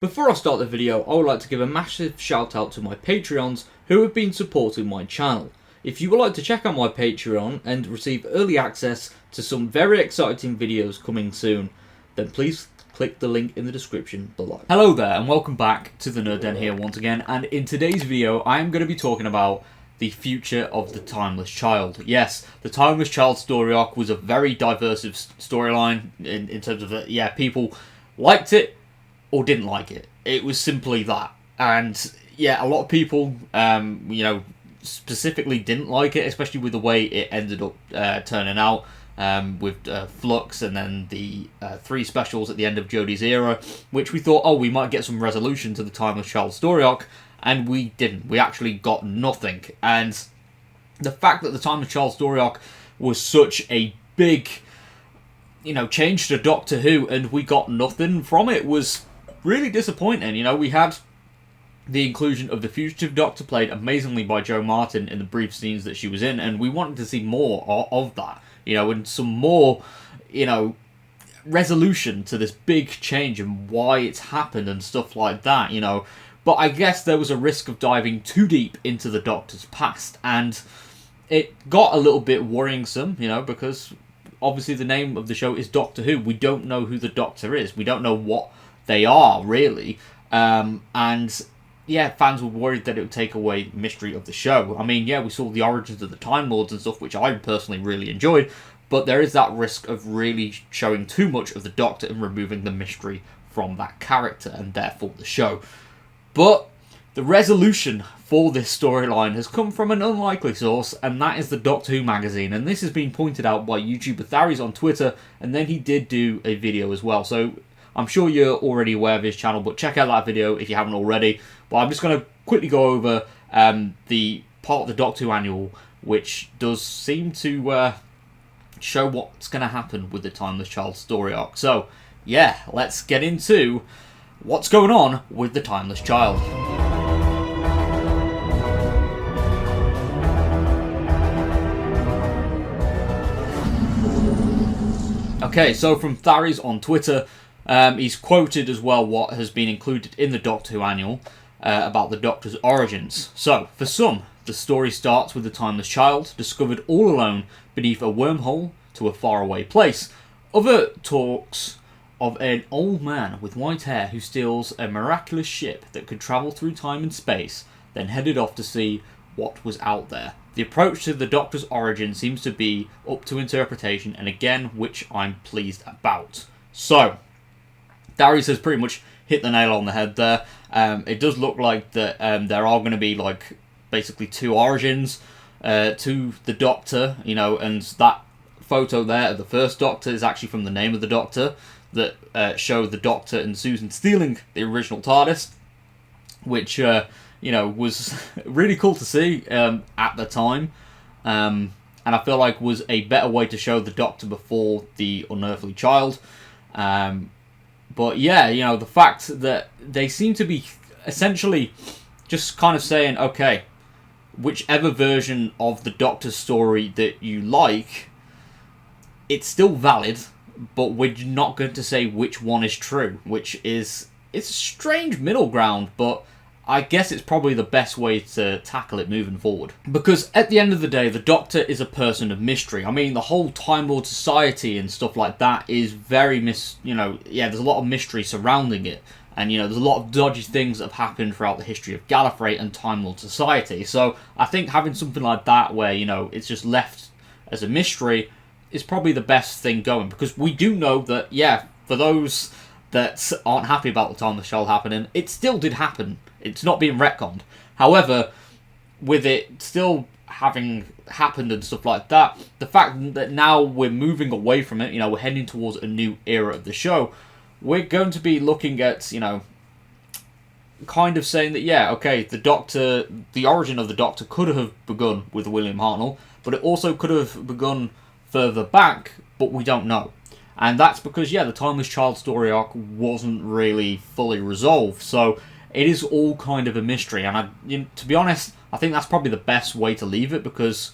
Before I start the video, I would like to give a massive shout out to my Patreons who have been supporting my channel. If you would like to check out my Patreon and receive early access to some very exciting videos coming soon, then please click the link in the description below. Hello there and welcome back to the Nerd Den here once again, and in today's video I am going to be talking about the future of the Timeless Child. Yes, the Timeless Child story arc was a very diverse storyline in terms of that. Yeah, people liked it or didn't like it. It was simply that. And yeah, a lot of people, specifically didn't like it, especially with the way it ended up turning out, with Flux and then the 3 specials at the end of Jodie's era, which we thought, oh, we might get some resolution to the Timeless Child story arc, and we didn't. We actually got nothing. And the fact that the Timeless Child story arc was such a big, change to Doctor Who, and we got nothing from it, was really disappointing. We had the inclusion of the fugitive Doctor, played amazingly by Jo Martin in the brief scenes that she was in, and we wanted to see more of that, and some more, resolution to this big change and why it's happened and stuff like that, But I guess there was a risk of diving too deep into the Doctor's past, and it got a little bit worrisome, because obviously the name of the show is Doctor Who. We don't know who the Doctor is. We don't know what they are, really. And yeah, fans were worried that it would take away the mystery of the show. I mean, yeah, we saw the origins of the Time Lords and stuff, which I personally really enjoyed, but there is that risk of really showing too much of the Doctor and removing the mystery from that character, and therefore the show. But the resolution for this storyline has come from an unlikely source, and that is the Doctor Who magazine. And this has been pointed out by YouTuber Tharis on Twitter, and then he did do a video as well. So I'm sure you're already aware of his channel, but check out that video if you haven't already. But I'm just going to quickly go over the part of the Doctor Who annual, which does seem to show what's going to happen with the Timeless Child story arc. So, yeah, let's get into what's going on with the Timeless Child. Okay, so from Tharis on Twitter, he's quoted as well what has been included in the Doctor Who annual about the Doctor's origins. So, for some, the story starts with the Timeless Child discovered all alone beneath a wormhole to a faraway place. Other talks of an old man with white hair who steals a miraculous ship that could travel through time and space, then headed off to see what was out there. The approach to the Doctor's origin seems to be up to interpretation, and again, which I'm pleased about. So, Darius has pretty much hit the nail on the head there. It does look like that there are going to be basically 2 origins to the Doctor, and that photo there of the first Doctor is actually from the Name of the Doctor that showed the Doctor and Susan stealing the original TARDIS, which was really cool to see at the time, and I feel like was a better way to show the Doctor before the Unearthly Child. But yeah, the fact that they seem to be essentially just kind of saying, okay, whichever version of the Doctor's story that you like, it's still valid, but we're not going to say which one is true, it's a strange middle ground, but I guess it's probably the best way to tackle it moving forward. Because at the end of the day, the Doctor is a person of mystery. I mean, the whole Time Lord Society and stuff like that is very there's a lot of mystery surrounding it. And, there's a lot of dodgy things that have happened throughout the history of Gallifrey and Time Lord Society. So I think having something like that where, it's just left as a mystery is probably the best thing going. Because we do know that, for those that aren't happy about the Timeless Child happening, it still did happen. It's not being retconned. However, with it still having happened and stuff like that, the fact that now we're moving away from it, we're heading towards a new era of the show, we're going to be looking at, kind of saying that, okay, the origin of the Doctor could have begun with William Hartnell, but it also could have begun further back, but we don't know. And that's because, the Timeless Child story arc wasn't really fully resolved, so it is all kind of a mystery, and to be honest, I think that's probably the best way to leave it, because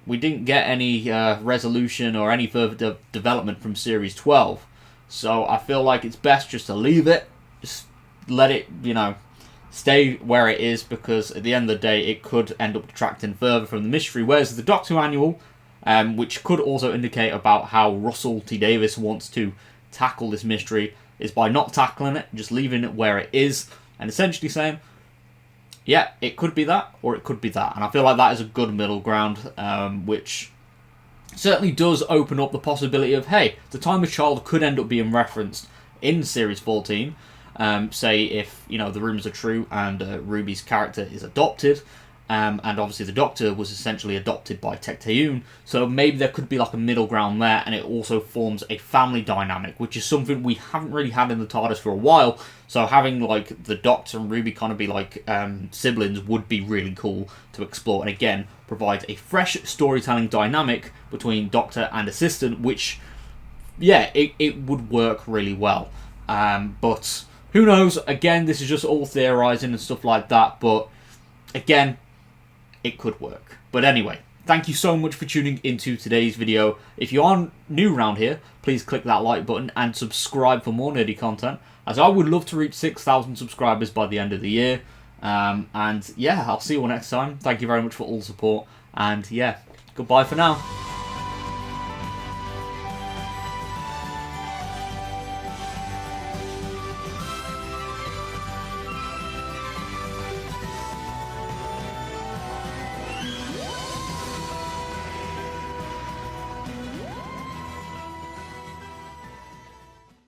we didn't get any resolution or any further development from Series 12. So I feel like it's best just to leave it, just let it, you know, stay where it is, because at the end of the day, it could end up detracting further from the mystery. Whereas the Doctor Who Annual, which could also indicate about how Russell T Davies wants to tackle this mystery, is by not tackling it, just leaving it where it is, and essentially saying, yeah, it could be that, or it could be that. And I feel like that is a good middle ground, which certainly does open up the possibility of, hey, the Timeless Child could end up being referenced in Series 14. Say if, you know, the rumours are true and Ruby's character is adopted, and obviously the Doctor was essentially adopted by Tecteun, so maybe there could be like a middle ground there, and it also forms a family dynamic, which is something we haven't really had in the TARDIS for a while. So having like the Doctor and Ruby kind of be like siblings would be really cool to explore, and again provides a fresh storytelling dynamic between Doctor and assistant, which, yeah, it would work really well. But who knows? Again, this is just all theorising and stuff like that, but again, it could work. But anyway, thank you so much for tuning into today's video. If you are new around here, please click that like button and subscribe for more nerdy content, as I would love to reach 6,000 subscribers by the end of the year. And yeah, I'll see you all next time. Thank you very much for all the support, and yeah, goodbye for now.